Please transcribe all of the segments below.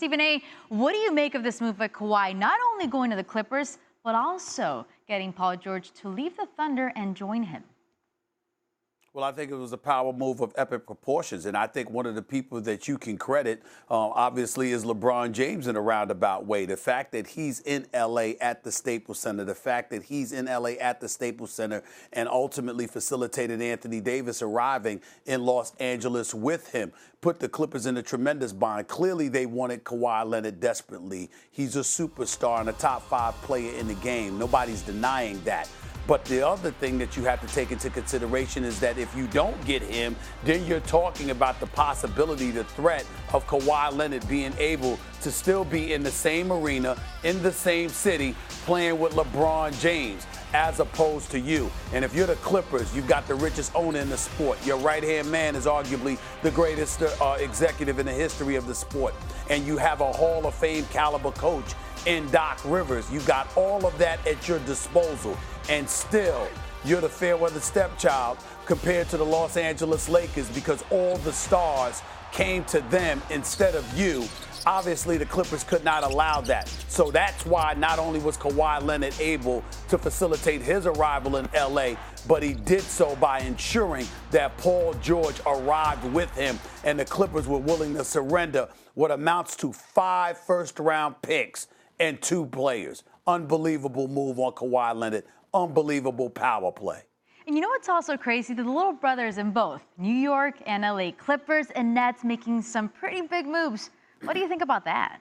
Stephen A., what do you make of this move by Kawhi, not only going to the Clippers, but also getting Paul George to leave the Thunder and join him? Well, I think it was a power move of epic proportions. And I think one of the people that you can credit, obviously, is LeBron James in a roundabout way. The fact that he's in L.A. at the Staples Center, the fact that he's in L.A. at the Staples Center and ultimately facilitated Anthony Davis arriving in Los Angeles with him, put the Clippers in a tremendous bind. Clearly, they wanted Kawhi Leonard desperately. He's a superstar and a top 5 player in the game. Nobody's denying that. But the other thing that you have to take into consideration is that if you don't get him, then you're talking about the possibility, the threat of Kawhi Leonard being able to still be in the same arena, in the same city, playing with LeBron James, as opposed to you. And if you're the Clippers, you've got the richest owner in the sport. Your right-hand man is arguably the greatest executive in the history of the sport. And you have a Hall of Fame caliber coach in Doc Rivers. You got all of that at your disposal. And still, you're the fair-weather stepchild compared to the Los Angeles Lakers because all the stars came to them instead of you. Obviously, the Clippers could not allow that. So that's why not only was Kawhi Leonard able to facilitate his arrival in L.A., but he did so by ensuring that Paul George arrived with him, and the Clippers were willing to surrender what amounts to 5 first-round picks and 2 players. Unbelievable move on Kawhi Leonard. Unbelievable power play. And you know what's also crazy? The little brothers in both New York and LA, Clippers and Nets, making some pretty big moves. What do you think about that?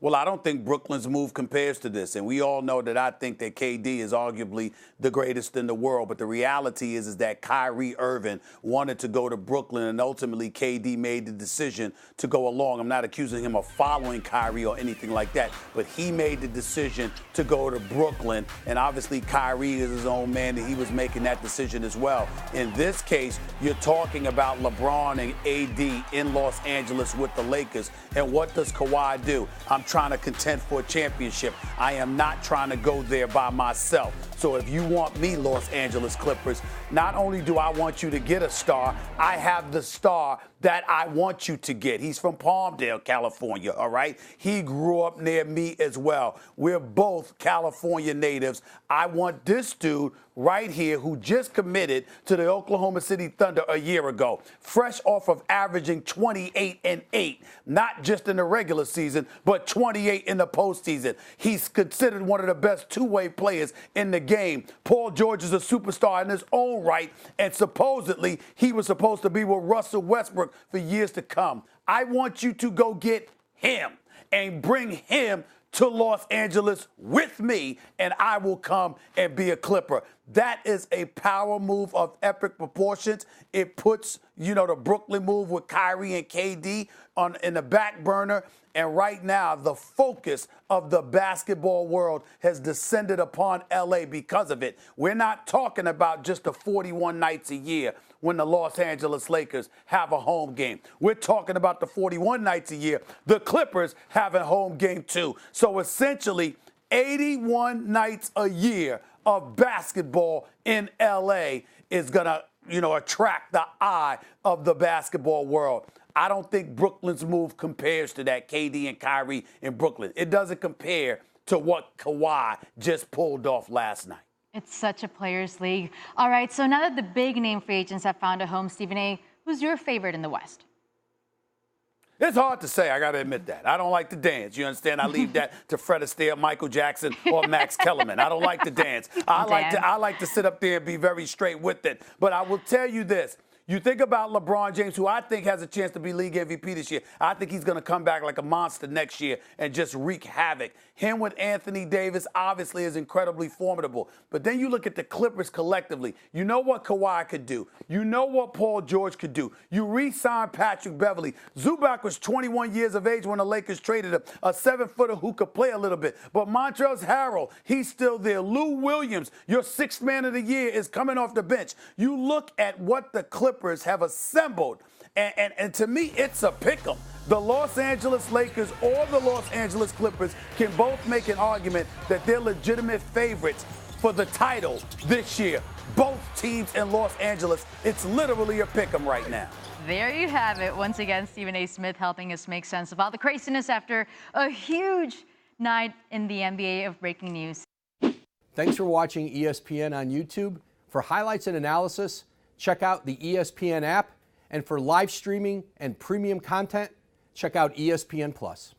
Well, I don't think Brooklyn's move compares to this. And we all know that I think that KD is arguably the greatest in the world. But the reality is that Kyrie Irving wanted to go to Brooklyn, and ultimately KD made the decision to go along. I'm not accusing him of following Kyrie or anything like that, but he made the decision to go to Brooklyn. And obviously Kyrie is his own man, and he was making that decision as well. In this case, you're talking about LeBron and AD in Los Angeles with the Lakers. And what does Kawhi do? I'm trying to contend for a championship. I am not trying to go there by myself. So if you want me, Los Angeles Clippers, not only do I want you to get a star, I have the star that I want you to get. He's from Palmdale, California, all right? He grew up near me as well. We're both California natives. I want this dude right here who just committed to the Oklahoma City Thunder a year ago, fresh off of averaging 28 and 8, not just in the regular season, but 28 in the postseason. He's considered one of the best two-way players in the game. Paul George is a superstar in his own right, and supposedly he was supposed to be with Russell Westbrook for years to come. I want you to go get him and bring him to Los Angeles with me, and I will come and be a Clipper. That is a power move of epic proportions. It puts, the Brooklyn move with Kyrie and KD in the back burner. And right now, the focus of the basketball world has descended upon L.A. because of it. We're not talking about just the 41 nights a year when the Los Angeles Lakers have a home game. We're talking about the 41 nights a year the Clippers have a home game too. So essentially, 81 nights a year of basketball in L.A. is going to, attract the eye of the basketball world. I don't think Brooklyn's move compares to that, KD and Kyrie in Brooklyn. It doesn't compare to what Kawhi just pulled off last night. It's such a players' league. All right, so now that the big-name free agents have found a home, Stephen A., who's your favorite in the West? It's hard to say, I got to admit that. I don't like to dance. You understand? I leave that to Fred Astaire, Michael Jackson, or Max Kellerman. I don't like to dance. I like to sit up there and be very straight with it. But I will tell you this. You think about LeBron James, who I think has a chance to be league MVP this year. I think he's going to come back like a monster next year and just wreak havoc. Him with Anthony Davis obviously is incredibly formidable. But then you look at the Clippers collectively. You know what Kawhi could do. You know what Paul George could do. You re-signed Patrick Beverley. Zubac was 21 years of age when the Lakers traded him, a 7-footer who could play a little bit. But Montrezl Harrell, he's still there. Lou Williams, your 6th man of the year, is coming off the bench. You look at what the Clippers have assembled, and to me, it's a pick'em. The Los Angeles Lakers or the Los Angeles Clippers can both make an argument that they're legitimate favorites for the title this year. Both teams in Los Angeles. It's literally a pick 'em right now. There you have it. Once again, Stephen A. Smith helping us make sense of all the craziness after a huge night in the NBA of breaking news. Thanks for watching ESPN on YouTube. For highlights and analysis, check out the ESPN app. And for live streaming and premium content, check out ESPN+.